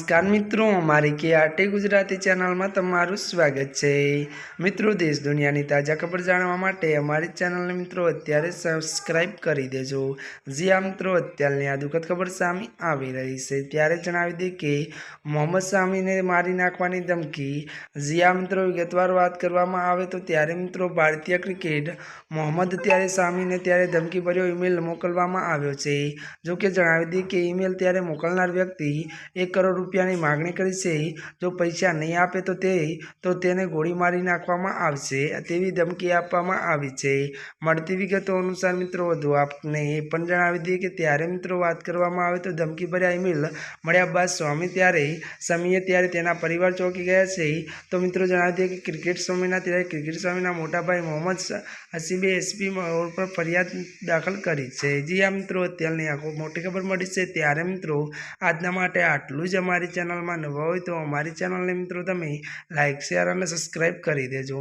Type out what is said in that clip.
नमस्कार मित्रों, अमारी के गुजराती चैनल में तमारुं स्वागत है। मित्रों, देश दुनिया की ताजा खबर जाणवा माटे अमारी चैनल ने मित्रों अत्यारे सब्सक्राइब करी देजो। जी आ मित्रों, अत्याરની આ દુઃખદ खबर सामे આવી रही है, त्यारे जणावी दे के मोहम्मद शामी ने मारी नाखवानी धमकी। जी आ मित्रों, विगतवार बात करवामां आवे तो त्यारे मित्रों भारतीय क्रिकेट मोहम्मद त्यारे शामी ने त्यारे धमकी भर्यो ईमेल मोकलवामां આવ્યો છે। जो कि जणावी दे के ईमेल त्यारे मोकलनार व्यक्ति 1 करोड़ રૂપિયાની માગણી કરી છે। જો પૈસા નહીં આપે તો તેને ગોળી મારી નાખવામાં આવશે તેવી ધમકી આપવામાં આવી છે। મળતી વિગતો અનુસાર મિત્રો વધુ આપને એ પણ જણાવી દઈએ કે ત્યારે મિત્રો વાત કરવામાં આવે તો ધમકીભર્યા ઈમેલ મળ્યા બાદ શમીએ ત્યારે તેના પરિવાર ચોંકી ગયા છે। તો મિત્રો જણાવી દઈએ કે ક્રિકેટ સ્વામીના મોટા ભાઈ મોહમ્મદ હસીબે એસપી પર ફરિયાદ દાખલ કરી છે। જી આ મિત્રો, અત્યારની આ મોટી ખબર મળી છે। ત્યારે મિત્રો આજના માટે આટલું જ। અમારી ચેનલમાં નવા હોય તો અમારી ચેનલને મિત્રો તમે લાઇક, શેર અને સબસ્ક્રાઈબ કરી દેજો।